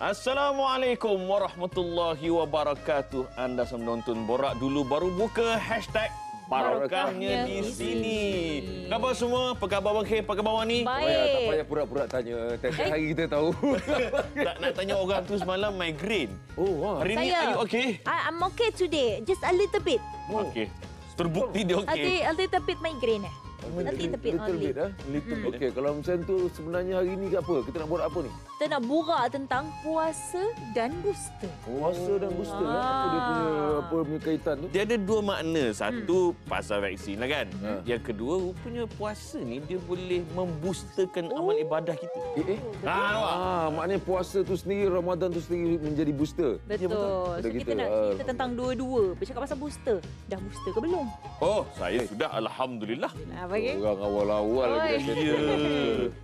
Assalamualaikum warahmatullahi wabarakatuh. Anda sedang menonton Borak Dulu baru buka hashtag Barokahnya di sini. Khabar semua? Apa khabar Bang Khair? Apa khabar Wani? Baik. Tak payah pura-pura tanya. Tiap hari kita tahu. Tak nak tanya orang tu semalam migraine. Oh, wah. Hari ni are you okay? I'm okay today. Just a little bit. Okey. Terbukti dia okey. A little bit migraine. Little bit only. Little bit. Okey, kalau macam tu sebenarnya hari ni apa? Kita nak buat apa ni? Kita nak borak tentang puasa dan booster. Puasa dan booster. Apa dia punya kaitan tu? Dia ada dua makna. Satu pasal vaksin lah kan. Yang kedua rupanya puasa ni dia boleh memboosterkan amal ibadah kita. Maknanya puasa tu sendiri, Ramadan tu sendiri menjadi booster. Betul. So kita nak cerita tentang dua-dua. Bercakap pasal booster. Dah booster ke belum? Oh, saya sudah alhamdulillah. Bagi? Orang awal-awal lagi dah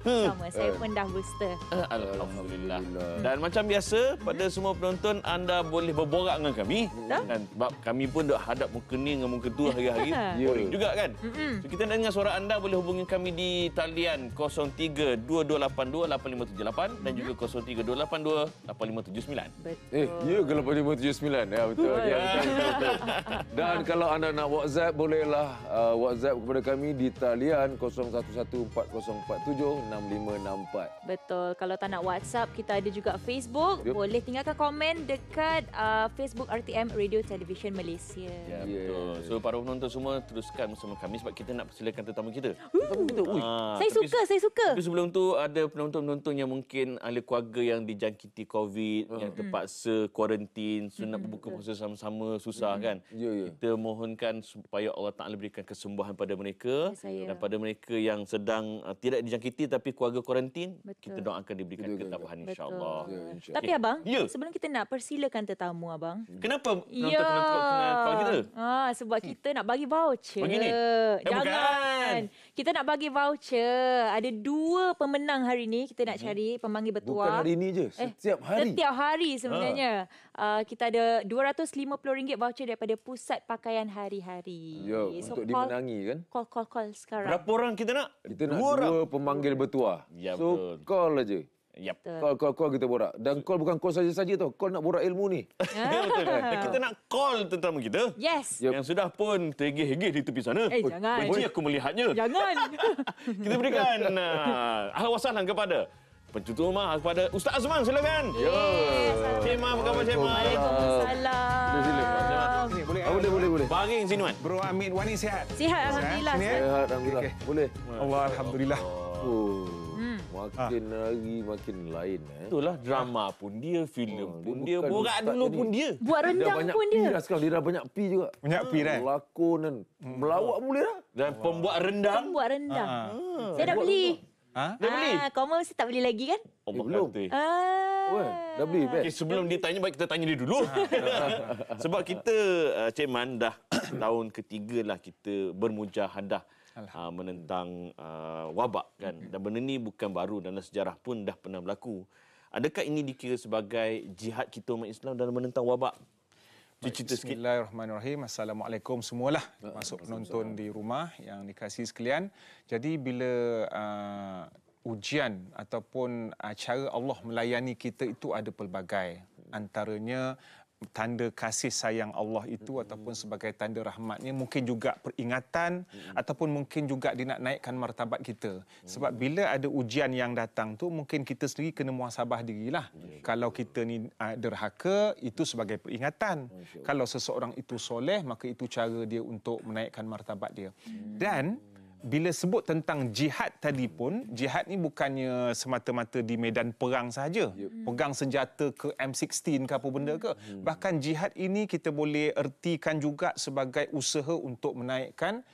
Sama, saya pun dah booster. Alhamdulillah. Dan macam biasa, pada semua penonton, anda boleh berborak dengan kami. Dan sebab kami pun duk hadap muka ni dengan muka tu hari-hari. Boring juga kan? So, kita nak dengar suara anda, boleh hubungi kami di talian 03-2282-8578 dan juga 03-282-8579. Betul. Ya ke 8579? Ya, betul. Dan kalau anda nak WhatsApp, bolehlah WhatsApp kepada kami di talian 0114047654. Betul. Kalau tak nak WhatsApp, kita ada juga Facebook. Boleh tinggalkan komen dekat Facebook RTM Radio Television Malaysia. Ya, betul. So, para penonton semua teruskan bersama kami sebab kita nak persilakan tetamu kita. Tetamu kita? Saya suka. Tapi sebelum tu, ada penonton-penonton yang mungkin ahli keluarga yang dijangkiti COVID, yang terpaksa kuarantin, nak berbuka puasa sama-sama, susah kan? Kita mohonkan supaya Allah Ta'ala berikan kesembuhan pada mereka. Dan pada mereka yang sedang tidak dijangkiti tapi keluarga kuarantin, kita doakan diberikan ketabahan insya-Allah. Tapi abang, sebelum kita nak persilakan tetamu abang. Kenapa penonton kena call kita? Sebab kita nak bagi voucher. Bagi ni? Jangan. Bukan. Kita nak bagi voucher. Ada 2 pemenang hari ni kita nak cari pemanggil bertuah. Bukan hari ni je, setiap hari. Setiap hari sebenarnya. Kita ada RM250 voucher daripada Pusat Pakaian Hari-hari. Untuk dimenangi kan? Call sekarang. Berapa orang kita nak? Kita nak 2 pemanggil bertuah. Ya, so, betul. call aja. Yap. Call kita borak. Dan call bukan call saja-saja tau. Call nak borak ilmu ni. Betul. Dan kita nak call tetamu kita. Yes. Yang sudah pun tergigih-gigih di tepi sana. Jangan. Benci aku melihatnya. Jangan. Kita berikan ahlan wasalan kepada pencuti rumah, kepada Ustaz Azman, silakan. Cik Ma, apa khabar Cik Ma? Waalaikumsalam. Boleh. Baring sini Wan. Bro Amin, Wani sihat? Sihat alhamdulillah. Sehat, alhamdulillah. Boleh. Allah alhamdulillah. Makin hari makin lain. Itulah drama pun dia, filem pun dia, borak dulu pun dia. Buat rendang pun dia. Sekarang dia dah banyak pi juga. Banyak pi dah. Lakonan. Melawak boleh dah. Dan pembuat rendang. Saya dah beli. Dah beli? Kau mesti tak beli lagi kan? Belum. Dah beli, Okay, sebelum dia tanya, baik kita tanya dia dulu. Sebab kita, Cik Man, dah tahun ketiga lah kita bermujahadah menentang wabak kan. Dan benda ni bukan baru, dalam sejarah pun dah pernah berlaku. Adakah ini dikira sebagai jihad kita umat Islam dalam menentang wabak? Bismillahirrahmanirrahim. Assalamualaikum semualah masuk penonton di rumah yang dikasihi sekalian. Jadi bila ujian ataupun cara Allah melayani kita itu ada pelbagai. Antaranya tanda kasih sayang Allah itu ataupun sebagai tanda rahmatnya, mungkin juga peringatan ataupun mungkin juga dia nak naikkan martabat kita. Sebab bila ada ujian yang datang tu, mungkin kita sendiri kena muhasabah dirilah. Kalau kita ni derhaka, itu sebagai peringatan. Kalau seseorang itu soleh, maka itu cara dia untuk menaikkan martabat dia. Dan bila sebut tentang jihad tadi pun, jihad ni bukannya semata-mata di medan perang sahaja. Pegang senjata ke M16 ke apa benda ke. Bahkan jihad ini kita boleh ertikan juga sebagai usaha untuk menaikkan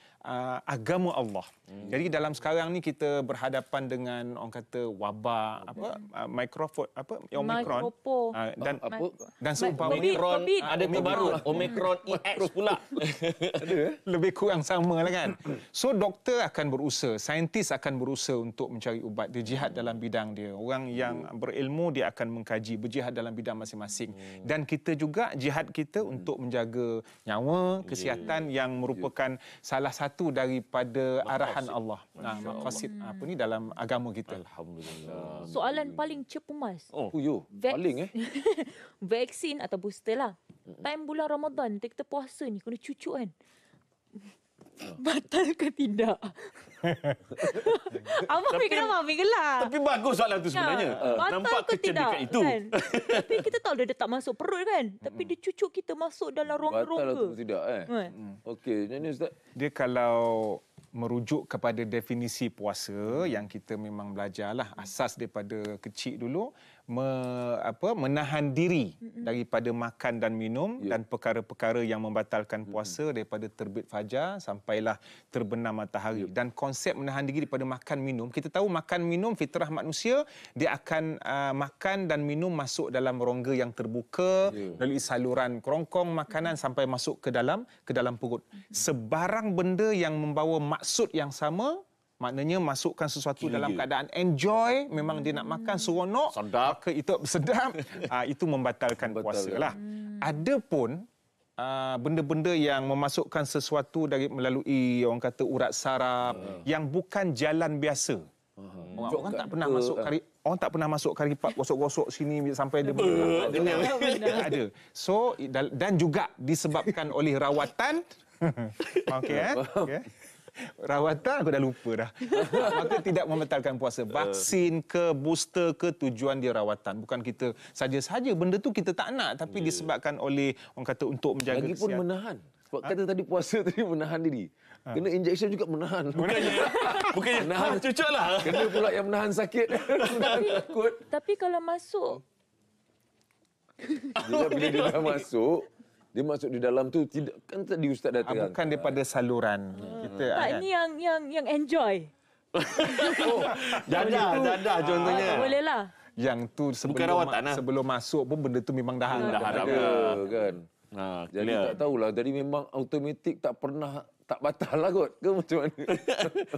agama Allah. Jadi dalam sekarang ni kita berhadapan dengan orang kata wabak mikrofon Omicron dan seumpama Omicron ada terbaru Omicron EX pula. Lebih kurang sama lah kan. So doktor akan berusaha, saintis akan berusaha untuk mencari ubat. Dia jihad dalam bidang dia. Orang yang berilmu dia akan mengkaji, berjihad dalam bidang masing-masing. Dan kita juga jihad kita untuk menjaga nyawa, kesihatan yang merupakan salah satu satu daripada arahan Allah. Maqasid apa ni dalam agama kita. Alhamdulillah. Soalan paling cepumas. Paling Vaksin atau booster lah. Time bulan Ramadan, kita puasa ni kena cucuk kan. Batal ke tidak? Abang fikir apa? Fikirlah. Tapi bagus soalan tu sebenarnya. Nampak kecerdikan itu. Kan? Tapi kita tahu dia tak masuk perut kan. Tapi dia cucuk kita masuk dalam rongga-rongga. Batal atau tidak Okey, ni Ustaz. Dia kalau merujuk kepada definisi puasa yang kita memang belajarlah asas daripada kecil dulu, menahan diri daripada makan dan minum dan perkara-perkara yang membatalkan puasa daripada terbit fajar sampailah terbenam matahari. Dan konsep menahan diri daripada makan minum, kita tahu makan minum fitrah manusia, dia akan makan dan minum masuk dalam rongga yang terbuka melalui saluran kerongkong makanan sampai masuk ke dalam perut. Sebarang benda yang membawa maksud yang sama, maknanya masukkan sesuatu dalam keadaan enjoy, memang dia nak makan seronok, sedap, maka itu sedap, itu membatalkan puasa lah. Ada pun benda-benda yang memasukkan sesuatu melalui orang kata urat saraf yang bukan jalan biasa. Orang tak pernah masuk orang tak pernah masuk karipat gosok-gosok sini sampai dia ada. So dan juga disebabkan oleh rawatan. Okey. Rawatan aku dah lupa dah. Maka tidak membatalkan puasa. Vaksin ke booster ke tujuan dia rawatan. Bukan kita saja-saja benda tu kita tak nak, tapi disebabkan oleh orang kata untuk menjaga kesihatan. Lagipun menahan. Sebab kata tadi puasa tadi menahan diri. Kena injection juga menahan. Bukannya menahan cucuk lah. Kena pula yang menahan sakit. Tapi kalau masuk bila dia dah masuk, dia masuk di dalam tu tidak kan tadi ustaz dah terang. Bukan daripada saluran. Kita ini yang enjoy. Jadah contohnya. Boleh lah. Yang tu sebelum masuk pun benda tu memang dah ada kan. Jadi tak tahulah, jadi memang automatik tak batal lah kot ke macam mana.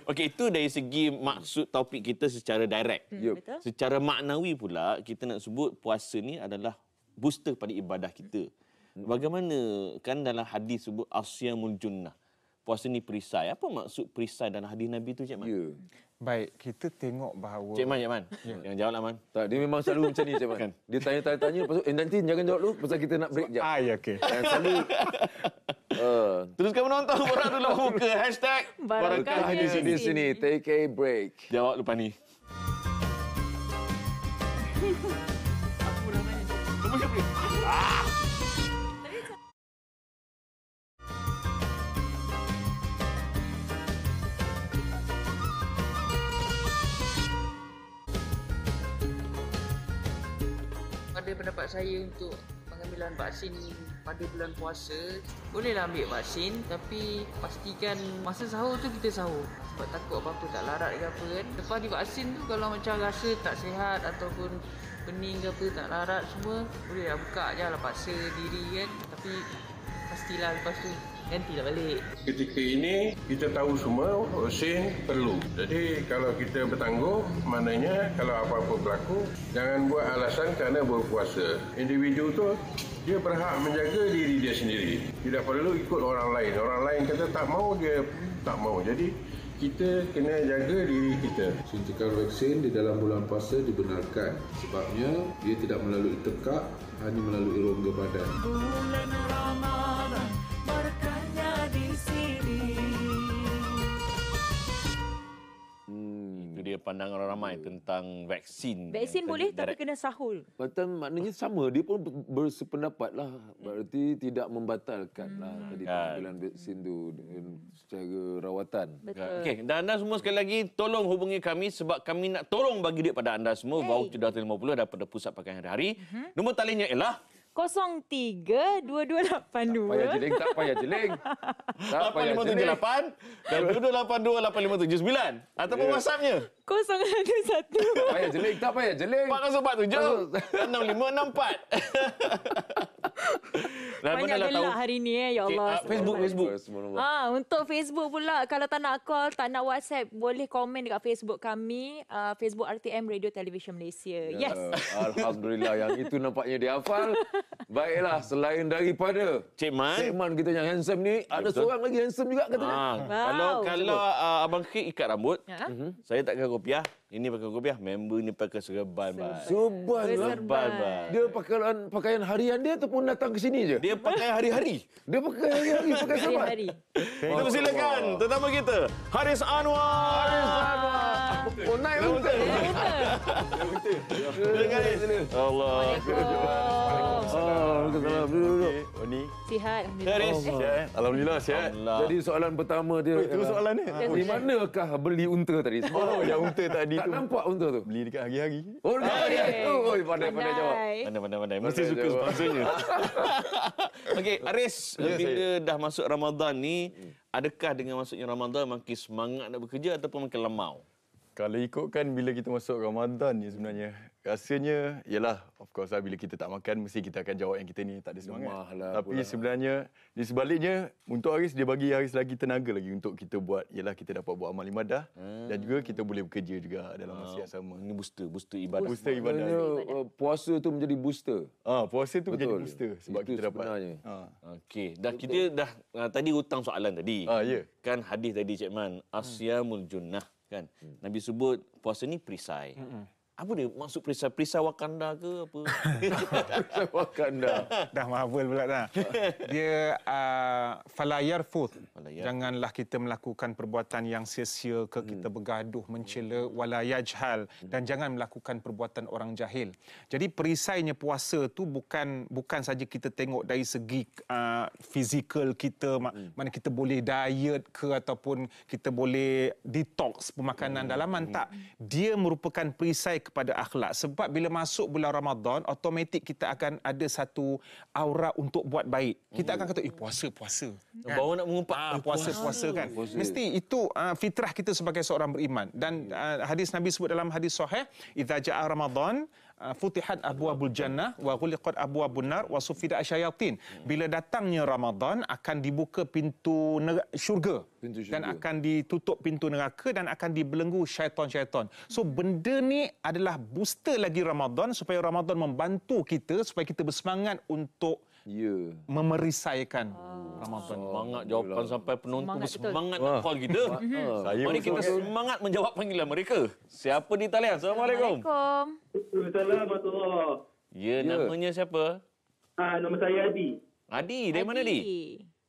Okey, itu dari segi maksud topik kita secara direct. Betul. Secara maknawi pula kita nak sebut puasa ni adalah booster pada ibadah kita. Bagaimana kan dalam hadis sebut asyamul junnah. Puasa ni perisai. Apa maksud perisai dalam hadis Nabi tu, Cik Man? Baik, kita tengok bahawa Cik Man. Jangan jawablah Man. Tak, dia memang selalu macam ni, Cik Man. Dia tanya lepas tu nanti jangan jawab dulu pasal kita nak break jap. Okey. Dan selalu teruskan menonton Borak Dulu Buka #Barakah di sini. Take a break. Jawab lepas ni. Pada pendapat saya untuk pengambilan vaksin pada bulan puasa, bolehlah ambil vaksin tapi pastikan masa sahur tu kita sahur. Sebab takut apa-apa tak larat ke apa kan. Lepas divaksin tu kalau macam rasa tak sihat ataupun pening ke apa tak larat semua, bolehlah buka je lah, paksa diri kan. Tapi pastilah lepas tu gantilah balik. Ketika ini kita tahu semua vaksin perlu. Jadi kalau kita bertangguh, maknanya kalau apa-apa berlaku, jangan buat alasan kerana berpuasa. Individu tu dia berhak menjaga diri dia sendiri. Tidak perlu ikut orang lain. Orang lain kata tak mau, dia tak mau. Jadi kita kena jaga diri kita. Suntikan vaksin di dalam bulan puasa dibenarkan sebabnya dia tidak melalui tekak, hanya melalui rongga badan. Bulan Ramadan, berkahnya di sini. Itu dia pandangan orang ramai tentang vaksin. Vaksin boleh tapi kena sahur. Maknanya sama, dia pun bersependapat lah. Berarti tidak membatalkan lah tadi pengambilan vaksin tu secara rawatan. Okey, dan anda semua sekali lagi tolong hubungi kami sebab kami nak tolong bagi duit pada anda semua. Voucher $250 daripada Pusat Pakaian Hari-Hari. Nombor talinya ialah 03-2282. Tak payah jeling. 8578 dan 22828579 ataupun WhatsApp-nya 011. Tak payah jeling. 4047 6564. Banyak gelak hari ni ya Allah. Facebook. Untuk Facebook pula, kalau tak nak call, tak nak WhatsApp, boleh komen dekat Facebook kami, Facebook RTM Radio Television Malaysia. Yes. Alhamdulillah, yang itu nampaknya dia hafal. Baiklah, selain daripada Cik Man kita yang handsome ni, ada seorang lagi handsome juga katanya. Kalau Abang Kik ikat rambut, saya tak pakai kopiah. Ini pakai kopiah, member ni pakai serban. Serban. Dia pakaian harian dia ataupun datang ke sini je? Dia pakai hari-hari. Dia pakai hari-hari, pakai serban. Kita persilakan tetamu kita, Haris Anwar. Oh, naik unta. Allah. Waalaikumsalam. Duduk. Ni. Sihat. Haris. Alhamdulillah sihat. Jadi soalan pertama dia. Itu soalan ni. Di manakah beli unta tadi? Oh, yang unta tadi tak tu. nampak unta tu. Beli dekat hari-hari. Oh, pandai jawab. Pandai. Mesti suka sponsornya. Okey, Haris, bila dah masuk Ramadan ni, adakah dengan masuknya Ramadan makin semangat nak bekerja ataupun makin lemau? Kalau ikutkan bila kita masuk Ramadan ni sebenarnya, rasanya ialah of course lah, bila kita tak makan mesti kita akan jawab yang kita ni tak ada semangat. Tapi sebenarnya di sebaliknya untuk Haris, dia bagi Haris lagi tenaga lagi untuk kita buat, ialah kita dapat buat amal ibadah dan juga kita boleh bekerja juga dalam masa yang sama. Ini booster ibadah. Booster ibadah. Puasa tu menjadi booster. Puasa tu menjadi booster sebab itu kita dapat. Okey, kita dah tadi hutang soalan tadi. Ya. Kan hadis tadi Cik Man, asyamul junnah kan. Nabi sebut puasa ni perisai. Apa dia maksud perisai? Perisai Wakanda ke apa? Perisai Wakanda. Dah Marvel pula dah. Dia fala yarfuth. Janganlah kita melakukan perbuatan yang sia-sia ke, kita bergaduh, mencela, wala yajhal, dan jangan melakukan perbuatan orang jahil. Jadi perisainya puasa tu bukan saja kita tengok dari segi fizikal kita, mana kita boleh diet ke ataupun kita boleh detox pemakanan dalaman, tak. Dia merupakan perisai kepada akhlak. Sebab bila masuk bulan Ramadan, automatik kita akan ada satu aura untuk buat baik. Kita akan kata, puasa. Kan? Baru nak mengumpat puasa kan. Mesti itu fitrah kita sebagai seorang beriman. Dan hadis Nabi sebut dalam hadis sahih, idza jaa Ramadan futihat abwabul jannah wa ghuliqat abwabun nar wa sufida asyayatin. Bila datangnya Ramadan, akan dibuka pintu syurga dan akan ditutup pintu neraka dan akan dibelenggu syaitan-syaitan. So benda ni adalah booster lagi Ramadan, supaya Ramadan membantu kita supaya kita bersemangat untuk memerisaikan Ramadan. Semangat jawapan sampai penonton bersemangat nak call kita. Mari kita semangat menjawab panggilan mereka. Siapa di talian? Assalamualaikum. Assalamualaikum. Ya, namanya siapa? Nama saya Adi. Adi, dari mana Adi?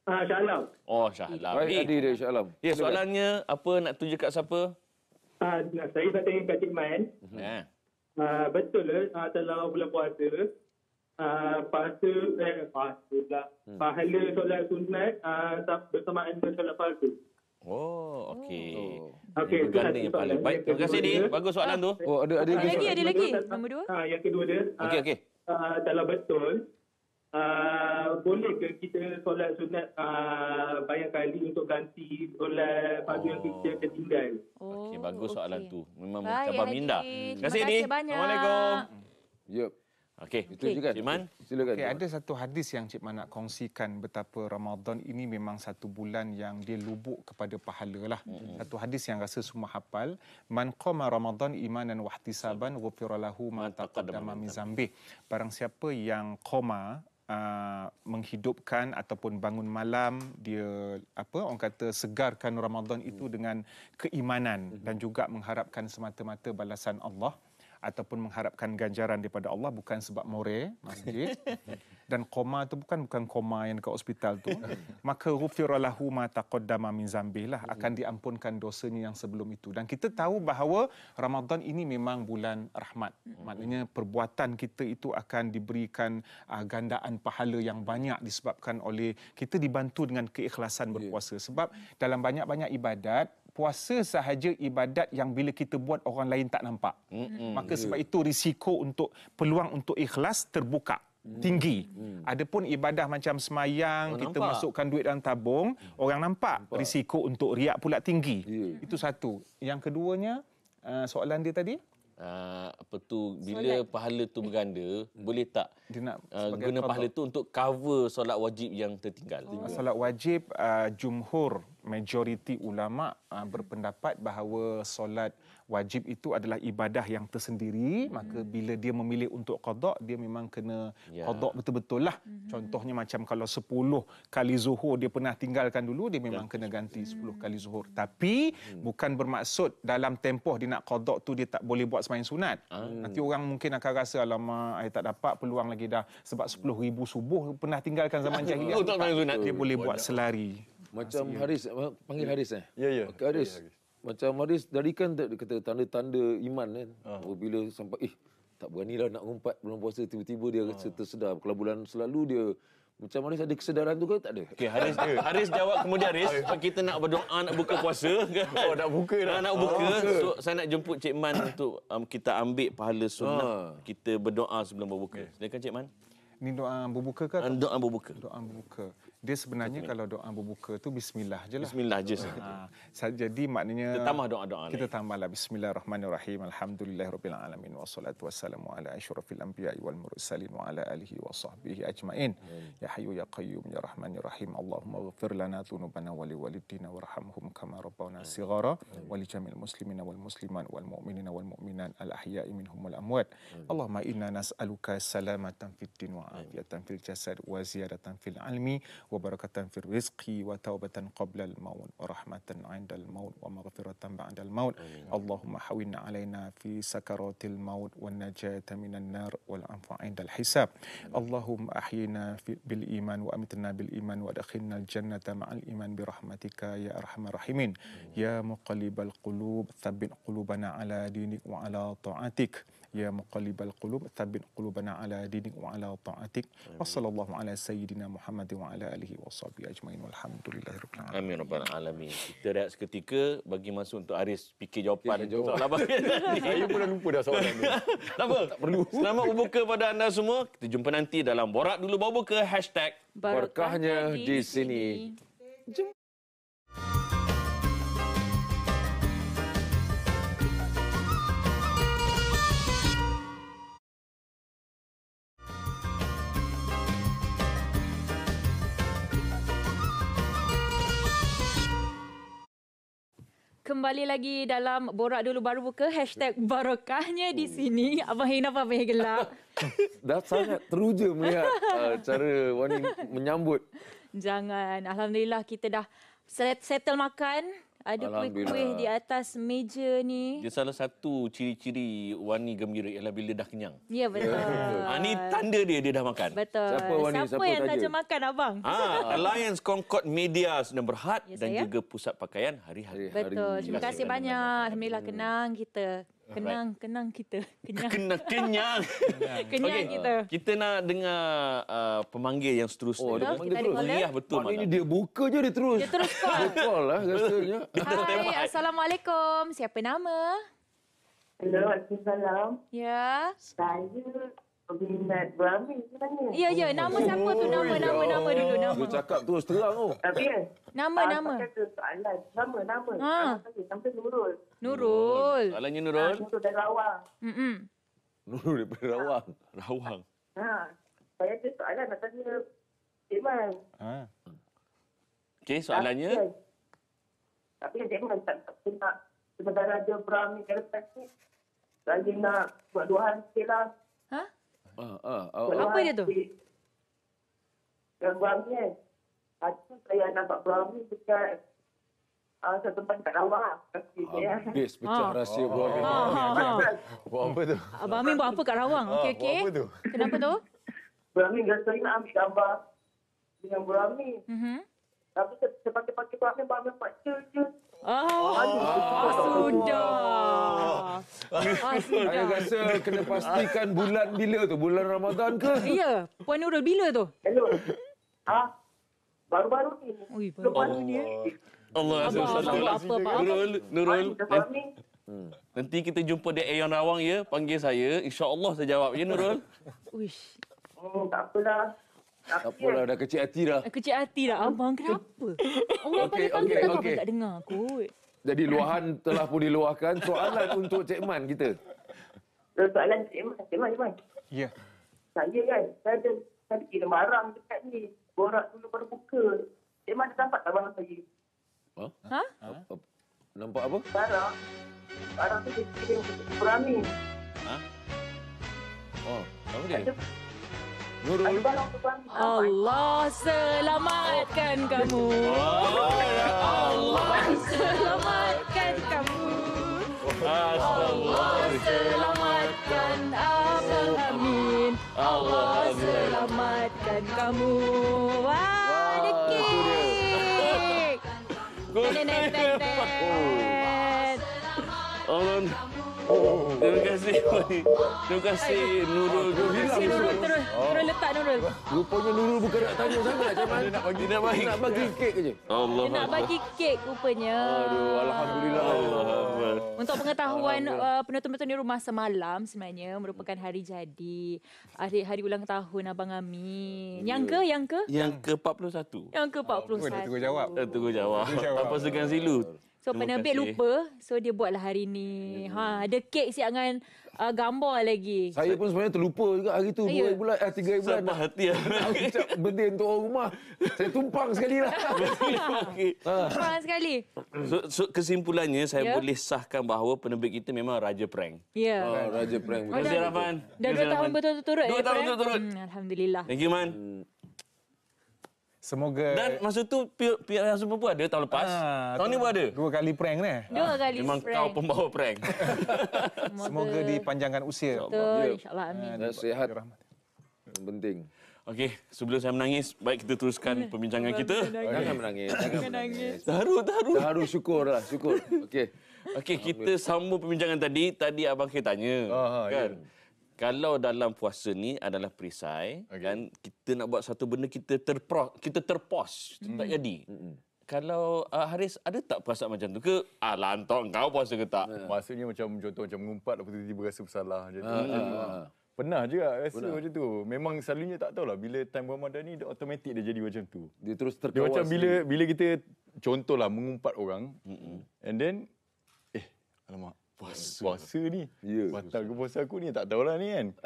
Shah Alam. Oh, Shah Alam. Adi dari Shah Alam. Ya, soalannya apa, nak tuju kat siapa? Saya nak tanya kat Cik Man. Betul lah, dalam bulan puasa, pahala solat sunat bersamaan dengan solat fardu. Oh, okey. Okey, ganda yang pahala. Baik, terima kasih Di. Bagus soalan tu. Oh, ada lagi. Nombor 2. Yang kedua dia. Okey. Kalau betul, boleh ke kita solat sunat banyak kali untuk ganti solat fardu yang kita tertinggal? Okey, bagus soalan tu. Memang mencabar minda. Terima kasih Di. Banyak. Assalamualaikum. Yep. Okey, itu juga. Cik Man. Silakan. Okay, ada satu hadis yang Cik Man nak kongsikan betapa Ramadan ini memang satu bulan yang dia lubuk kepada pahala lah. Satu hadis yang rasa semua hafal. Man qama Ramadan imanan wa ihtisaban ghufira lahu ma taqaddama min dzambih. Barang siapa yang qama menghidupkan ataupun bangun malam, dia orang kata segarkan Ramadan itu dengan keimanan dan juga mengharapkan semata-mata balasan Allah ataupun mengharapkan ganjaran daripada Allah, bukan sebab more masjid. Dan koma tu bukan koma yang dekat hospital tu. Maka ghufira lahu ma taqaddama min dzambih lah, akan diampunkan dosanya yang sebelum itu. Dan kita tahu bahawa Ramadan ini memang bulan rahmat. Maknanya perbuatan kita itu akan diberikan gandaan pahala yang banyak disebabkan oleh kita dibantu dengan keikhlasan berpuasa. Sebab dalam banyak-banyak ibadat, puasa sahaja ibadat yang bila kita buat orang lain tak nampak. Maka sebab itu risiko untuk peluang untuk ikhlas terbuka tinggi. Adapun ibadah macam semayang, kita masukkan duit dalam tabung, orang nampak. Risiko untuk riak pula tinggi. Itu satu. Yang keduanya, soalan dia tadi? bila pahala tu berganda, boleh tak dia nak guna pahala tu untuk cover solat wajib yang tertinggal? Solat wajib, jumhur majoriti ulama berpendapat bahawa solat wajib itu adalah ibadah yang tersendiri, maka bila dia memilih untuk qada, dia memang kena qada betul-betul lah. Contohnya macam kalau 10 kali zuhur dia pernah tinggalkan dulu, dia memang kena ganti 10 kali zuhur. Tapi bukan bermaksud dalam tempoh dia nak qada tu dia tak boleh buat sembahyang sunat. Nanti orang mungkin akan rasa alamak, saya tak dapat peluang lagi dah sebab 10,000 subuh pernah tinggalkan zaman jahiliah. Dia boleh buat selari. Macam Haris, panggil Haris Ya. Haris. Macam Haris dari kan kata tanda-tanda iman kan. Bila sampai tak beranilah nak ngumpat bulan puasa, tiba-tiba dia rasa tersedar. Kalau bulan selalu dia macam Haris ada kesedaran tu ke tak ada? Okey, Haris jawab kemudian Haris, kita nak berdoa nak buka puasa kan. Nak buka dah. Nak buka. So saya nak jemput Cik Man untuk kita ambil pahala sunnah. Kita berdoa sebelum berbuka. Silakan Cik Man. Ini doa berbuka ke? Doa berbuka. Doa berbuka. Dia sebenarnya kalau doa berbuka tu bismillah je lah. Bismillah je. Jadi maknanya kita tambah doa-doa kita tambahlah bismillahirrahmanirrahim. Alhamdulillahirabbil alamin wassalatu wassalamu ala asyrafil anbiya'i wal mursalin wa ala alihi wa sahbihi ajmain. Ya hayyu ya qayyum ya rahmanir rahim. Allahumma ighfir lana dhunubana wa liwalidina warhamhum kama rabbawna shighara wa li jamil muslimina wal muslimat wal mu'minina wal mu'minat al ahya'i minhum wal amwat. Allahumma inna nas'aluka salamatan fid din wa afiyatan fil jasad wa ziyadatan fil ilmi wa barakatan fil rizqi wa taubatan qabla al maut wa rahmatan 'inda al maut wa maghfiratan ba'da al maut. Allahumma hawwin 'alaina fi sakaratil maut wan najata minan nar wal anfa 'inda al hisab. Allahumma ahyina bil iman wa amitna bil iman wa adkhilna al jannata ma'al iman bi rahmatika ya arhamar rahimin. Ya muqallibal qulub tsabbit qulubana ala dinik wa ala ta'atik. Ya muqallibal qulub tsabbit qulubana ala dinik wa ala ta'atik. Wa sallallahu ala sayyidina Muhammad wa ala alihi wa sahbihi ajmain walhamdulillahirabbil alamin. Amin rabbal alamin. Kita rehat seketika bagi masa untuk Haris fikir jawapan soalan abang. Saya pun dah lupa dah soalan tu. Tak perlu. Selamat berbuka pada anda semua. Kita jumpa nanti dalam Borak Dulu Baru Buka #Berkahnya di sini. Kembali lagi dalam Borak Dulu Baru Buka #Barokahnya di sini. Abang Hin apa yang gelap? Dah sangat teruja melihat cara Wani menyambut. Jangan. Alhamdulillah kita dah settle makan. Ada kuih-kuih di atas meja ni. Dia salah satu ciri-ciri Wani gembira ialah bila dah kenyang. Ya, betul. Ini tanda dia dah makan. Betul. Siapa Wani? Siapa yang taja makan, abang? Alliance Concord Media Sdn Bhd dan juga Pusat Pakaian Hari-Hari. Betul. Terima kasih banyak. Alhamdulillah kenang kita. Kenang kita. Kenyang kita. Kita nak dengar pemanggil yang seterusnya. Dia kita ada meriah betul. Ini dia buka je dia terus. Dia terus call. Dia call lah rasanya. Hai, Assalamualaikum. Siapa nama? Hello, Waalaikumsalam. Ya. Saya peminat Brahmi sebenarnya. Ya. Nama siapa tu? Nama dulu. Nama. Dia cakap terus terang tu. Tapi Nama. Saya soalan. Nama. Sampai Nurul. Nurul. Soalannya Nurul. Nurul dari Rawang. Nurul daripada Rawang. Rawang. Saya ada soalan nak tanya Cik Man. Okey, soalannya. Tapi Cik Man tak nak sebenarnya ada Brahmi ke lepas ni. Saya nak buat 2 hari sikit lah. Apa dia tu? Yang Brahmi kan. Saya nak buat Brahmi dekat satu tempat kat Rawang. Habis pecah rahsia Brahmi. Buat apa tu? Abang Amin buat apa kat Rawang? Okey. Buat apa tu? Kenapa tu? Brahmi saya nak ambil gambar dengan Brahmi. Tapi saya pakai Brahmi buat je. Sudah. Saya rasa kena pastikan bulan bila tu? Bulan Ramadan ke? Ya. Puan Nurul bila tu? Hello. Baru-baru ni. Baru ni. Allah apa? Nurul. Nanti kita jumpa di Aeon Rawang ya. Panggil saya. InsyaAllah saya jawab ya Nurul. Uish. Tak apalah. Tak apalah, dah kecil hati dah. Kecil hati dah. Abang kenapa? Orang panggil tak tak dengar kot. Jadi luahan telah pun diluahkan. Soalan untuk Cik Man kita. Soalan Cik Man. Ya. Saya kan, saya kira barang dekat ni. Borak dulu baru buka. Cik Man dapat tak barang saya? Ha? Nampak apa? Barang tu dia kirim ke Peramin. Apa dia? Nurul. Ada barang tu Peramin. Allah selamatkan kamu. Allah selamatkan kamu. Allah selamatkan Abang Amin. Allah selamatkan kamu. Wah, ada kek. Allah. Terima kasih. Terima kasih Nurul. Nurul letak Nurul. Rupanya Nurul bukan nak tanya sangat macam mana. Nak bagi kek je. Allah. Dia nak bagi kek rupanya. Aduh, alhamdulillah. Untuk pengetahuan penonton-penonton di rumah, semalam sebenarnya merupakan hari jadi, hari ulang tahun Abang Amin. Yang ke-41. Yang ke-41. Tunggu jawab. Tunggu jawab. Tanpa segan silu. So penerbit lupa, so dia buatlah hari ni. Ada kek siap dengan gambar lagi. Saya pun sebenarnya terlupa juga hari tu. 2 hari bulan, 3 hari bulan. Sampai hati. Nak ucap benda untuk orang rumah. Saya tumpang sekali lah. Tumpang sekali. So kesimpulannya, saya boleh sahkan bahawa penerbit kita memang raja prank. Ya. Raja prank. Terima kasih Rahman. Dah 2 tahun berturut-turut. 2 tahun berturut-turut. Alhamdulillah. Thank you, Man. Semoga... Dan masa tu Piala Super pun ada tahun lepas. Tahun ni pun ada. 2 kali prank ni. 2 kali Memang prank. kau pembawa prank. Semoga dipanjangkan usia. Betul, insyaAllah. Amin. Dan sihat. Yang penting. Okey, sebelum saya menangis, baik kita teruskan perbincangan kita. Jangan menangis. Jangan menangis. Terharu. Syukurlah. Syukur. Okey, kita sambung perbincangan tadi. Tadi Abang Khair tanya. Kan? Kalau dalam puasa ni adalah perisai, kan, kita nak buat satu benda, kita terpos, tak jadi. Kalau Haris, ada tak perasaan macam tu ke? Lantok kau puasa ke tak? Maksudnya macam contoh macam mengumpat, lepas tu tiba-tiba rasa bersalah. Pernah juga rasa macam tu. Memang selalunya tak tahulah, bila time Ramadan ni, automatik dia jadi macam tu. Dia terus terkawas. Dia macam bila kita, contohlah mengumpat orang, and then, alamak, puasa ni. Batal ke puasa aku ni? Tak tahulah ni kan.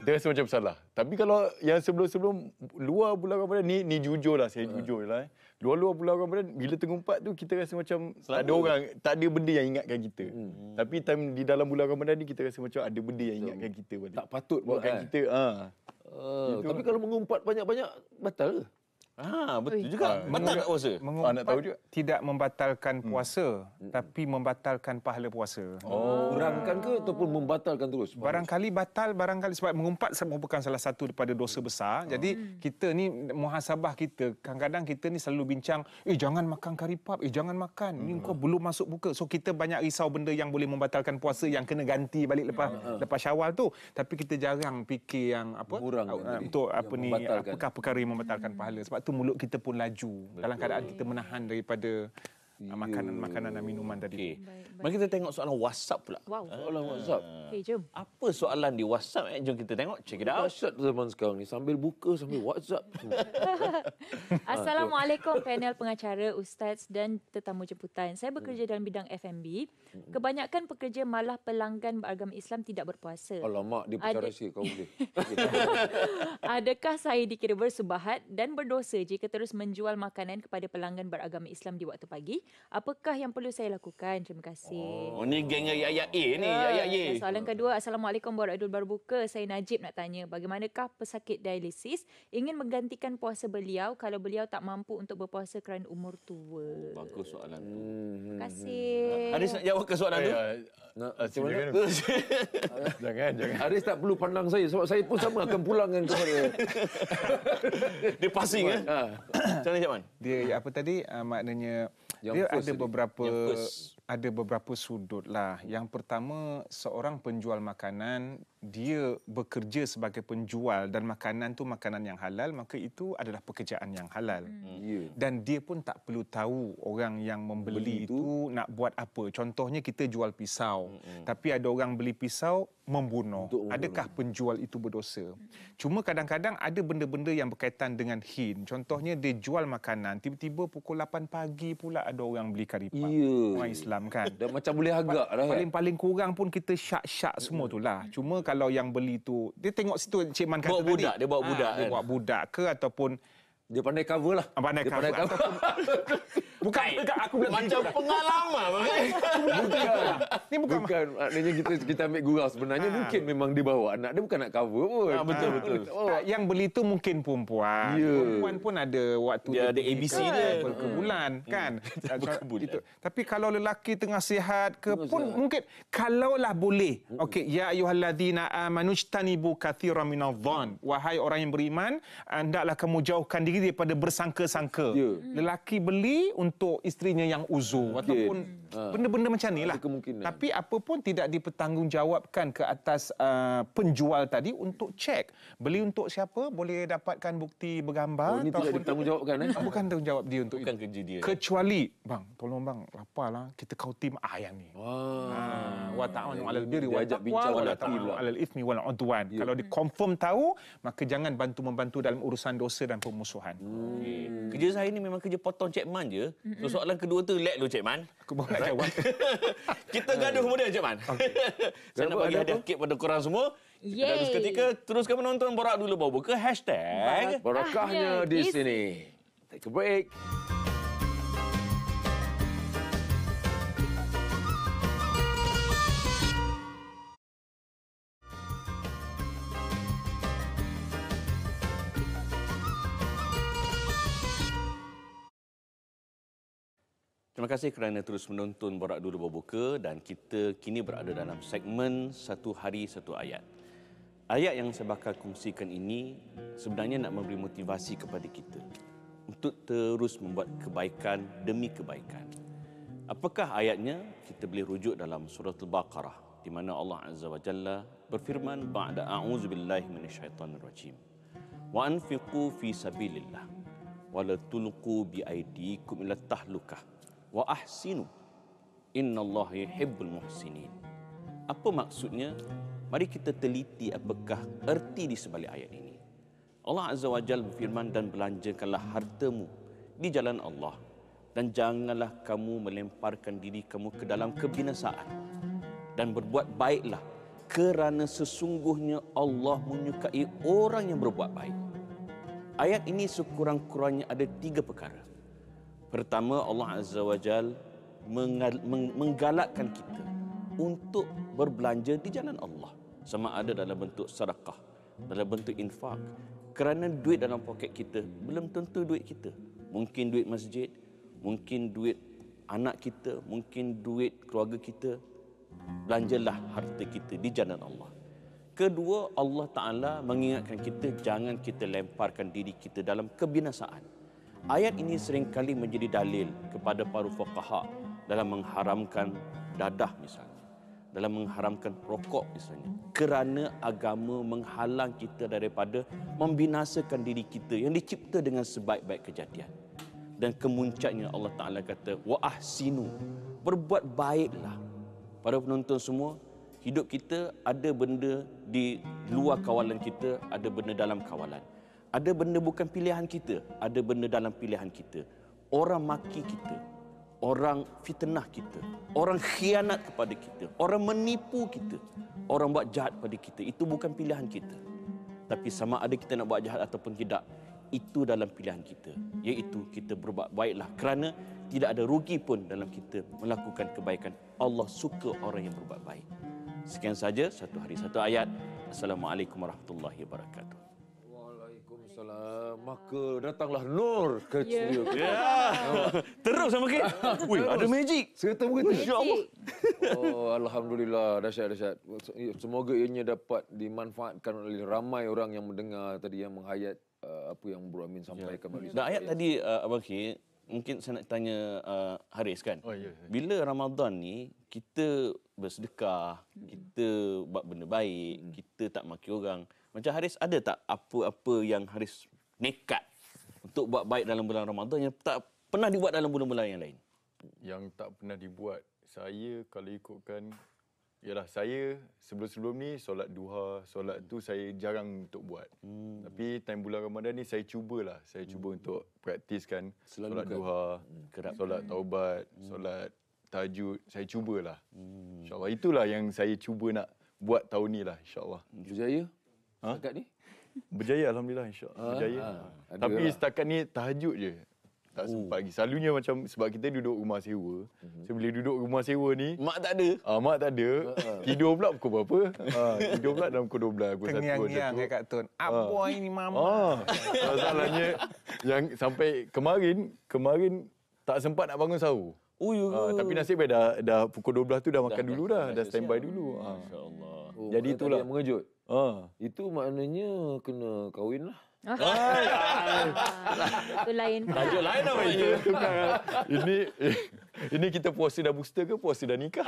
Dia rasa macam salah. Tapi kalau yang sebelum-sebelum luar bulan Ramadan ni jujur lah. Saya jujur lah. Luar bulan Ramadan, bila tengumpat tu kita rasa macam tak ada orang, tak ada benda yang ingatkan kita. Tapi time di dalam bulan Ramadan ni kita rasa macam ada benda yang ingatkan kita balik. Tak patut buatkan kita. Tapi kalau mengumpat banyak-banyak, batal ke? Betul juga. Batal tak puasa? Nak tahu juga. Tidak membatalkan puasa, tapi membatalkan pahala puasa. Kurangkan ke ataupun membatalkan terus? Barangkali batal, barangkali sebab mengumpat merupakan salah satu daripada dosa besar. Jadi kita ni muhasabah kita, kadang-kadang kita ni selalu bincang, jangan makan kari pap, jangan makan, ni kau belum masuk buka. So kita banyak risau benda yang boleh membatalkan puasa yang kena ganti balik lepas Syawal tu. Tapi kita jarang fikir yang untuk apakah perkara yang membatalkan pahala. Sebab tu mulut kita pun laju dalam keadaan kita menahan daripada makanan dan minuman tadi. Mari kita tengok soalan WhatsApp pula. Soalan WhatsApp. Jom. Apa soalan di WhatsApp? Jom kita tengok. Check it out. WhatsApp zaman sekarang ni. Sambil buka, sambil WhatsApp. Assalamualaikum panel pengacara, ustaz dan tetamu jemputan. Saya bekerja dalam bidang F&B. Kebanyakan pekerja malah pelanggan beragama Islam tidak berpuasa. Alamak, dia perkara rahsia kau boleh. Adakah saya dikira bersubahat dan berdosa jika terus menjual makanan kepada pelanggan beragama Islam di waktu pagi? Apakah yang perlu saya lakukan? Terima kasih. Ni geng ayat A ni, ayat Y. Soalan kedua, Assalamualaikum warahmatullahi wabarakatuh. Saya Najib nak tanya, bagaimanakah pesakit dialisis ingin menggantikan puasa beliau kalau beliau tak mampu untuk berpuasa kerana umur tua? Bagus soalan tu. Terima kasih. Haris nak jawab ke soalan tu? Jangan. Haris tak perlu pandang saya sebab saya pun sama akan pulangkan kepada dia passing Macam mana, Cik Man? Dia apa tadi? Maknanya dia ada beberapa sudut lah. Yang pertama, seorang penjual makanan, dia bekerja sebagai penjual dan makanan tu makanan yang halal, maka itu adalah pekerjaan yang halal. Dan dia pun tak perlu tahu orang yang membeli itu nak buat apa. Contohnya kita jual pisau. Tapi ada orang beli pisau, membunuh. Adakah penjual itu berdosa? Cuma kadang-kadang ada benda-benda yang berkaitan dengan hin. Contohnya dia jual makanan, tiba-tiba pukul 8 pagi pula ada orang beli kari pak. Orang Islam kan. Dah macam boleh agak dah. Paling kurang pun kita syak-syak semua tu lah. Cuma kalau yang beli tu, dia tengok situ Cik Man kata tadi. Dia bawa budak. Dia bawa budak ke ataupun dia pandai cover lah. Pandai cover. Bukan aku bilang macam pengalaman. Ni bukan maknanya kita ambil gurau sebenarnya mungkin memang dia bawa anak dia bukan nak cover pun. Betul. Yang beli tu mungkin perempuan. Perempuan pun ada waktu dia ada ABC dia ke bulan kan. Itu. Tapi kalau lelaki tengah sihat ke pun mungkin kalaulah boleh. Okey, ya ayyuhallazina amanu ijtanibu katsiran minadh-dhann. Wahai orang yang beriman, hendaklah kamu jauhkan diri daripada bersangka-sangka. Lelaki beli untuk isterinya yang uzur ataupun benda-benda macam ni lah. Tapi apa pun tidak dipertanggungjawabkan ke atas penjual tadi untuk cek. Beli untuk siapa? Boleh dapatkan bukti bergambar. Ini tidak ditanggungjawabkan. Bukan tanggungjawab dia untuk bukan kerja dia. Kecuali, bang, tolong bang, laparlah. Kita kautim yang ni. Wa ta'awanu 'alal birri wal taqwa wa la ta'awanu 'alal ithmi wal 'udwan. Kalau dia confirm tahu, maka jangan bantu-membantu dalam urusan dosa dan permusuhan. Kerja saya ni memang kerja potong Cik Man je. So, soalan kedua tu, let dulu Cik Man. Aku baru nak jawab. Kita gaduh kemudian Cik Man. Saya nak bagi hadiah kek pada korang semua. Kita gaduh seketika. Teruskan menonton Borak Dulu Baru Buka. Barakahnya di sini. Take a break. Terima kasih kerana terus menonton Borak Dulu Baru Buka dan kita kini berada dalam segmen Satu Hari Satu Ayat. Ayat yang saya bakal kongsikan ini sebenarnya nak memberi motivasi kepada kita untuk terus membuat kebaikan demi kebaikan. Apakah ayatnya? Kita boleh rujuk dalam surah Al-Baqarah di mana Allah Azza wa Jalla berfirman ba'da a'udzubillahi minasyaitonirrajim. Wa anfiqu fi sabilillah wa la tulqu bi aydikum ila tahlukah wa ahsinu innallaha yuhibbul muhsinin. Apa maksudnya? Mari kita teliti apakah erti di sebalik ayat ini. Allah Azza wa Jalla berfirman, dan belanjakanlah hartamu di jalan Allah dan janganlah kamu melemparkan diri kamu ke dalam kebinasaan dan berbuat baiklah kerana sesungguhnya Allah menyukai orang yang berbuat baik. Ayat ini sekurang-kurangnya ada 3 perkara. Pertama, Allah Azza wa Jal menggalakkan kita untuk berbelanja di jalan Allah. Sama ada dalam bentuk sedekah, dalam bentuk infak. Kerana duit dalam poket kita belum tentu duit kita. Mungkin duit masjid, mungkin duit anak kita, mungkin duit keluarga kita. Belanjalah harta kita di jalan Allah. Kedua, Allah Ta'ala mengingatkan kita jangan kita lemparkan diri kita dalam kebinasaan. Ayat ini seringkali menjadi dalil kepada para fuqaha dalam mengharamkan dadah misalnya, dalam mengharamkan rokok misalnya, kerana agama menghalang kita daripada membinasakan diri kita yang dicipta dengan sebaik-baik kejadian. Dan kemuncaknya Allah Ta'ala kata, wa ahsinu, berbuat baiklah. Para penonton semua, hidup kita ada benda di luar kawalan kita, ada benda dalam kawalan. Ada benda bukan pilihan kita, ada benda dalam pilihan kita. Orang maki kita, orang fitnah kita, orang khianat kepada kita, orang menipu kita, orang buat jahat pada kita. Itu bukan pilihan kita. Tapi sama ada kita nak buat jahat ataupun tidak, itu dalam pilihan kita. Iaitu kita berbuat baiklah kerana tidak ada rugi pun dalam kita melakukan kebaikan. Allah suka orang yang berbuat baik. Sekian saja, Satu Hari Satu Ayat. Assalamualaikum warahmatullahi wabarakatuh. Waalaikumsalam. Maka datanglah Nur ke studio kita. Terus sama kita. Wih, ada magic. Serta begitu. Insya-Allah. Oh, alhamdulillah, dahsyat. Semoga ianya dapat dimanfaatkan oleh ramai orang yang mendengar tadi, yang menghayat apa yang Bro Amin sampaikan. Dan ayat tadi Abang Khair, mungkin saya nak tanya Haris kan. Bila Ramadan ni kita bersedekah, kita buat benda baik, kita tak maki orang. Macam Haris, ada tak apa-apa yang Haris nekat untuk buat baik dalam bulan Ramadan yang tak pernah dibuat dalam bulan-bulan yang lain? Yang tak pernah dibuat, saya kalau ikutkan Yalah, saya sebelum-sebelum ni solat duha, solat tu saya jarang untuk buat. Tapi time bulan Ramadan ni saya cubalah. Saya cuba untuk praktiskan solat duha, solat taubat, solat tahajud. Saya cubalah. InsyaAllah itulah yang saya cuba nak buat tahun ni lah, insyaAllah. Berjaya? Setakat ni? Berjaya, Alhamdulillah, insyaAllah. Berjaya. Tapi setakat ni tahajud je. Tak sempat lagi. Selalunya macam sebab kita duduk rumah sewa. So bila duduk rumah sewa ni, mak tak ada. Mak tak ada. Tidur pula pukul berapa? Tidur pula dalam pukul 12, pukul 1. Tengiang-ngiang Kak Tun. Aboy ni mama. Masalahnya yang sampai kemarin tak sempat nak bangun sahur. Tapi nasib baik dah pukul 12 tu dah makan dulu dah. Dah standby dulu. Masya-Allah. Jadi itulah yang mengejut. Itu maknanya kena kahwin lah. Itu lain. Tajuk lain apa itu? Ini kita puasa dah booster ke puasa dah nikah?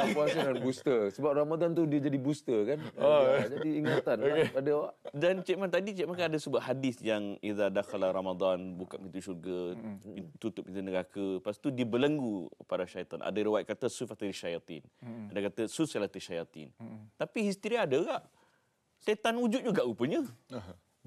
Puasa dan booster. Sebab Ramadan tu dia jadi booster kan. Jadi ingatan pada awak. Dan Cik Man tadi Cik Man kan ada sebut hadis yang idza dakhala Ramadan buka pintu syurga, tutup pintu neraka. Lepas tu dibelenggu para syaitan. Ada riwayat kata sufatil syaitin. Ada kata susalatil syaitin. Tapi histeria ada tak? Setan wujud juga rupanya.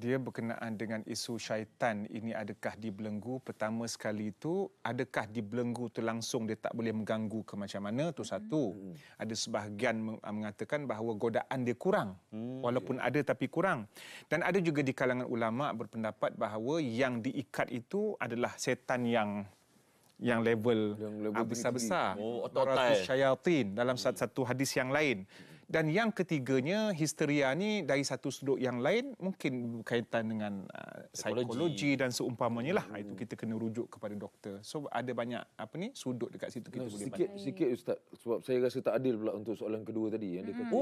Dia berkenaan dengan isu syaitan ini adakah dibelenggu. Pertama sekali itu, adakah dibelenggu tu langsung dia tak boleh mengganggu ke macam mana, tu satu. Ada sebahagian mengatakan bahawa godaan dia kurang. Walaupun ada tapi kurang. Dan ada juga di kalangan ulama berpendapat bahawa yang diikat itu adalah setan yang level besar-besar. Otot-otot. Syaitan dalam satu hadis yang lain. Dan yang ketiganya, histeria ni dari satu sudut yang lain mungkin berkaitan dengan psikologi dan seumpamanya lah. Itu kita kena rujuk kepada doktor. So ada banyak sudut dekat situ kita boleh pandang. Sikit Ustaz, sebab saya rasa tak adil pula untuk soalan kedua tadi yang dia kata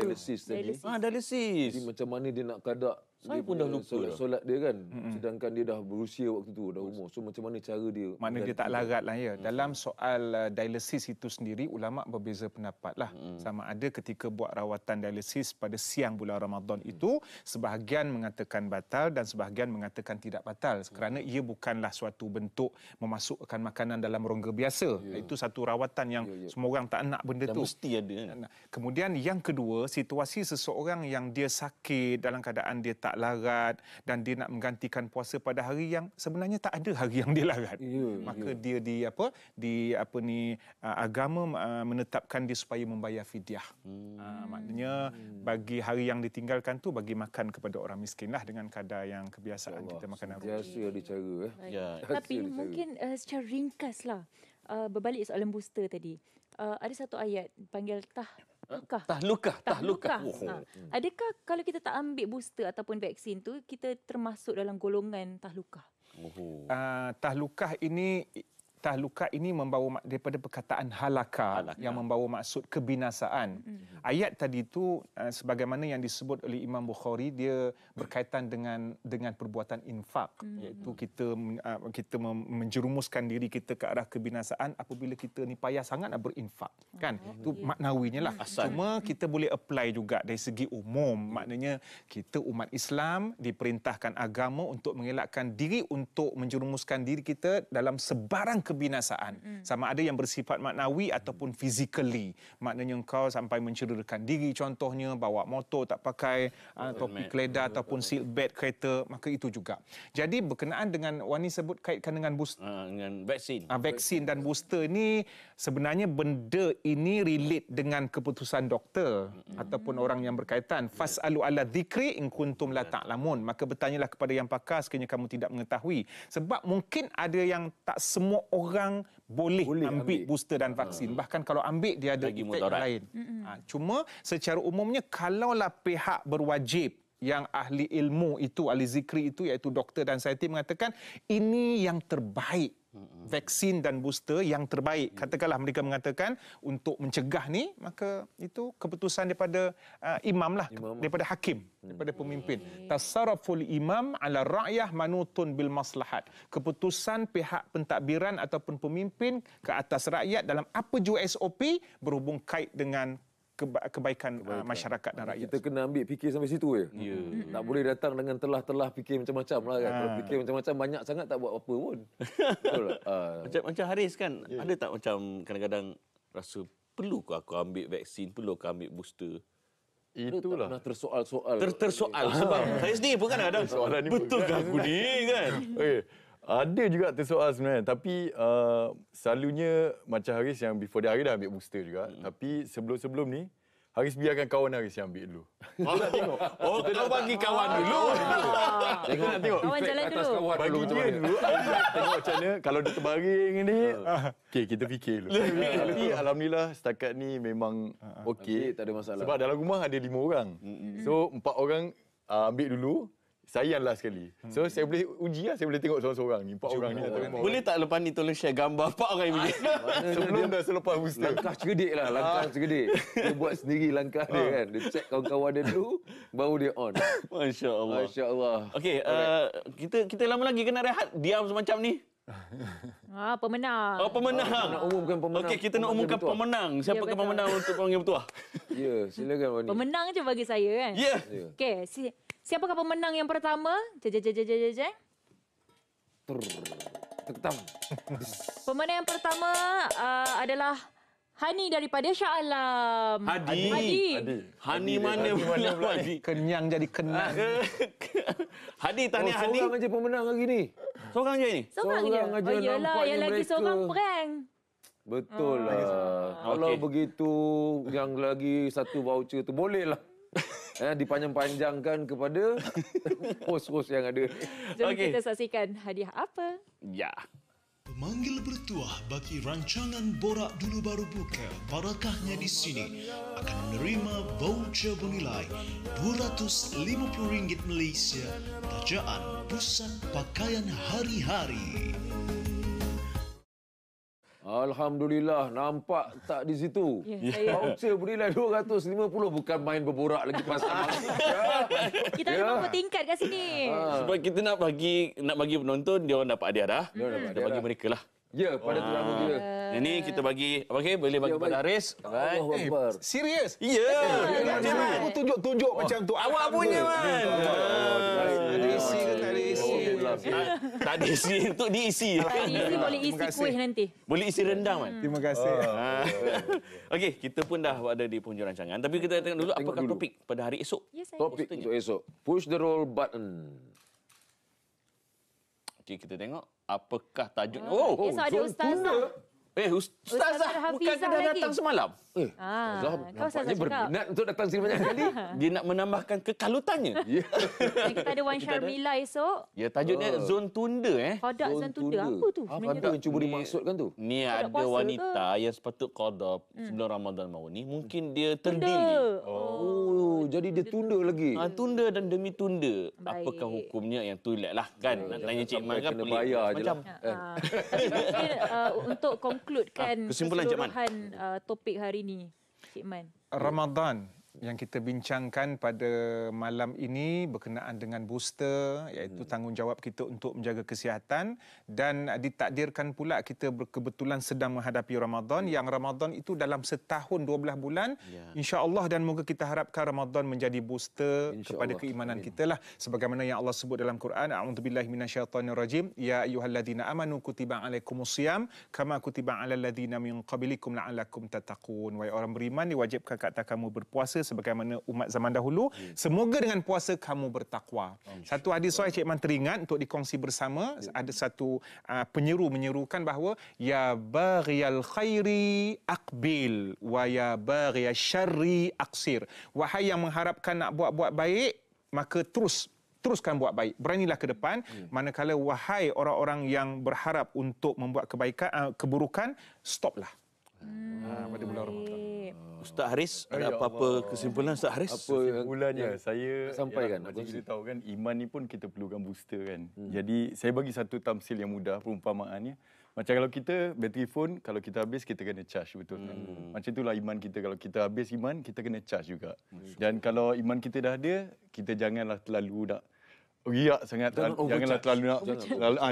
dialisis tadi. Dialisis. Jadi macam mana dia nak kadak saya pun dah lupa solat dia kan. Sedangkan dia dah berusia waktu tu, dah umur. So macam mana cara dia? Maknanya dia tak larat lah ya. Dalam soal dialisis itu sendiri, ulama berbeza pendapat lah. Sama ada ketika buat rawatan dialisis pada siang bulan Ramadan itu, sebahagian mengatakan batal dan sebahagian mengatakan tidak batal. Kerana ia bukanlah suatu bentuk memasukkan makanan dalam rongga biasa. Itu satu rawatan yang semua orang tak nak benda tu. Mesti ada. Kemudian yang kedua, situasi seseorang yang dia sakit dalam keadaan dia tak larat dan dia nak menggantikan puasa pada hari yang sebenarnya tak ada hari yang dia larat. Maka dia agama menetapkan dia supaya membayar fidyah. Maknanya bagi hari yang ditinggalkan tu bagi makan kepada orang miskin lah dengan kadar yang kebiasaan kita makan. Biasa ada cara. Tapi mungkin secara ringkas lah, berbalik soalan booster tadi. Ada satu ayat panggil tahluka. Adakah kalau kita tak ambil booster ataupun vaksin tu, kita termasuk dalam golongan tahluka? Tahluka ini membawa daripada perkataan halaka yang membawa maksud kebinasaan. Ayat tadi itu sebagaimana yang disebut oleh Imam Bukhari, dia berkaitan dengan perbuatan infak, iaitu kita menjerumuskan diri kita ke arah kebinasaan apabila kita ni payah sangat nak berinfak, kan? Itu maknawinya lah. Cuma kita boleh apply juga dari segi umum, maknanya kita umat Islam diperintahkan agama untuk mengelakkan diri untuk menjerumuskan diri kita dalam sebarang kebinasaan. Sama ada yang bersifat maknawi ataupun physically. Maknanya engkau sampai mencederakan diri, contohnya bawa motor tak pakai topi keledar ataupun seat belt kereta, maka itu juga. Jadi berkenaan dengan Wani sebut kaitkan dengan booster, dengan vaksin. Vaksin dan booster ni sebenarnya benda ini relate dengan keputusan doktor ataupun orang yang berkaitan. Fas'alu ala dzikri in kuntum la ta'lamun. Maka bertanyalah kepada yang pakar sekiranya kamu tidak mengetahui. Sebab mungkin ada yang tak semua orang boleh ambil booster dan vaksin. Bahkan kalau ambil dia ada efek lain. Cuma secara umumnya kalaulah pihak berwajib yang ahli ilmu itu, ahli zikri itu iaitu doktor dan saintis mengatakan ini yang terbaik. Vaksin dan booster yang terbaik. Katakanlah mereka mengatakan untuk mencegah ni, maka itu keputusan daripada imam lah, daripada hakim, daripada pemimpin. Tasarruful imam ala ra'yah manutun bil maslahat. Keputusan pihak pentadbiran ataupun pemimpin ke atas rakyat dalam apa jua SOP berhubung kait dengan kebaikan masyarakat dan rakyat. Kita kena ambil fikir sampai situ je. Tak boleh datang dengan telah-telah fikir macam-macam lah kan. Kalau fikir macam-macam banyak sangat tak buat apa pun. Betul tak? Macam Haris kan, ada tak macam kadang-kadang rasa perlu ke aku ambil vaksin, perlu ke ambil booster? Itulah. Tak pernah tersoal-soal. Tersoal sebab saya sendiri pun kan ada soalan ni. Betul ke aku ni kan? Okay. Ada juga tersoal sebenarnya. Tapi selalunya macam Haris yang before dia, Haris dah ambil booster juga. Tapi sebelum-sebelum ni, Haris biarkan kawan Haris yang ambil dulu. Nak tengok. Oh, kau bagi kawan dulu. Tengok. Kawan jalan dulu. Bagi dia dulu. Tengok macam mana. Kalau dia terbaring ni, okey, kita fikir dulu. Tapi alhamdulillah setakat ni memang okey. Tak ada masalah. Sebab dalam rumah ada 5 orang. So 4 orang ambil dulu. Saya yang last sekali. So saya boleh uji lah. Saya boleh tengok seorang-seorang ni. 4 orang ni. Boleh tak lepas ni tolong share gambar 4 orang ini? Sebelum dah selepas booster. Langkah cerdik lah. Langkah cerdik. Dia buat sendiri langkah dia kan. Dia check kawan-kawan dia dulu. Baru dia on. Masya Allah. Masya Allah. Okey, kita lama lagi kena rehat. Diam semacam ni. Pemenang. Oh, pemenang. Nak umumkan pemenang. Okey, kita nak umumkan pemenang. Siapakah pemenang untuk panggil bertuah? Ya, silakan Wani. Pemenang je bagi saya kan. Ya. Okey, siapakah pemenang yang pertama? Tetam. Pemenang yang pertama adalah Hani daripada Shah Alam. Hadi. Hani mana pula Hadi? Kenyang jadi kenang. Hadi, tahniah Hadi. Seorang aja pemenang hari ni. Seorang je ni? Seorang je. aja Oh yelah, nampaknya yang lagi mereka. seorang prank. Betul lah. Kalau begitu, yang lagi satu voucher tu bolehlah. Dipanjang-panjangkan kepada host-host yang ada. Jom kita saksikan hadiah apa. Ya. Pemanggil bertuah bagi rancangan Borak Dulu Baru Buka barakahnya di sini akan menerima voucher bernilai RM250 Malaysia kerajaan Pusat Pakaian Hari-Hari. Alhamdulillah, nampak tak di situ. Ya, voucher bernilai 250, bukan main berborak lagi pasal. Kita ada beberapa tingkat kat sini. Sebab kita nak bagi penonton, dia orang dapat hadiah dah. Kita bagi mereka lah. Ya, pada terlalu dia. Yang ni kita bagi, okey, boleh bagi pada Haris. Allahu Akbar. Serius? Ya. Jangan aku tunjuk-tunjuk macam tu. Awak punya man. Ada isi ke tak ada isi? Tak ada isi untuk diisi. Tadi isi boleh isi kuih nanti. Boleh isi rendang man. Terima kasih. Okey, kita pun dah ada di penghujung rancangan. Tapi kita tengok dulu apakah topik pada hari esok. Topik untuk esok. Push the roll button. Okey, kita tengok apakah tajuk. Esok ada Ustazah. Ustazah bukan dah datang semalam? Kau Nampaknya berminat untuk datang sini banyak kali. Dia nak menambahkan kekalutannya. Dan kita ada Wan Sharmila esok. Ya, tajuknya Zon Tunda. Qada Zon Tunda. Apa tu? Apa yang cuba dimaksudkan tu? Ni ada wanita yang sepatut qada sebelum Ramadan mahu ni. Mungkin dia terdili. Oh, jadi dia tunda lagi. Tunda dan demi tunda. Apakah hukumnya yang tu lah kan? Nak tanya Cik Man kan pelik. Bayar je lah. Tapi mungkin untuk concludekan keseluruhan topik hari ini, Cik Man. Ramadan yang kita bincangkan pada malam ini berkenaan dengan booster, iaitu tanggungjawab kita untuk menjaga kesihatan, dan ditakdirkan pula kita kebetulan sedang menghadapi Ramadan, yang Ramadan itu dalam setahun 12 bulan, insya-Allah, dan moga kita harapkan Ramadan menjadi booster kepada keimanan kita lah, sebagaimana yang Allah sebut dalam Quran, a'udzubillahi minasyaitonirrajim, ya ayyuhalladzina amanu kutiba alaikumusiyam kama kutiba alal ladzina min qablikum la'allakum tattaqun. Wahai orang beriman, diwajibkan ke atas kamu berpuasa sebagaimana umat zaman dahulu. Semoga dengan puasa kamu bertakwa. Satu hadis sahih Cik Man teringat untuk dikongsi bersama. Ada satu penyeru menyerukan bahawa ya baghiyal khairi aqbil wa ya baghiyal syarri aqsir. Wahai yang mengharapkan nak buat baik, maka teruskan buat baik. Beranilah ke depan. Manakala wahai orang-orang yang berharap untuk membuat keburukan, stoplah. Pada bulan Ramadan. Ustaz Haris, ada apa-apa kesimpulan Ustaz Haris? Apa kesimpulannya? Saya sampaikan. Macam kita tahu kan, iman ni pun kita perlukan booster kan. Jadi saya bagi satu tamsil yang mudah, perumpamaannya. Macam kalau kita bateri phone, kalau kita habis kita kena charge, betul kan? Macam itulah iman kita. Kalau kita habis iman, kita kena charge juga. Dan kalau iman kita dah ada, kita janganlah terlalu nak riak sangat, janganlah terlalu nak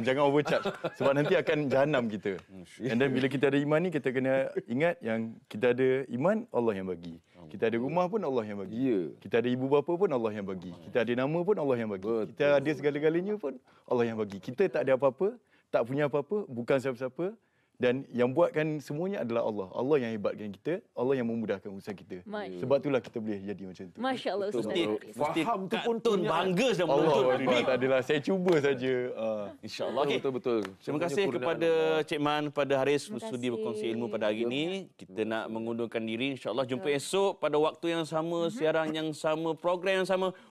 jangan overcharge sebab nanti akan jahanam kita. And then bila kita ada iman ni, kita kena ingat yang kita ada iman, Allah yang bagi. Kita ada rumah pun Allah yang bagi. Kita ada ibu bapa pun Allah yang bagi. Kita ada nama pun Allah yang bagi. Kita ada segala-galanya pun Allah yang bagi. Kita tak ada apa-apa, tak punya apa-apa, bukan siapa-siapa, Dan yang buatkan semuanya adalah Allah. Allah yang hebatkan kita, Allah yang memudahkan usaha kita. Sebab itulah kita boleh jadi macam tu. Masya Allah, Ustaz. Faham tu pun bangga dan Allah tak adalah, saya cuba saja. InsyaAllah. Okay. Betul. Terima kasih kepada Cik Man, pada Haris sudi berkongsi ilmu pada hari ini. Kita nak mengundurkan diri. InsyaAllah jumpa esok pada waktu yang sama, siaran yang sama, program yang sama.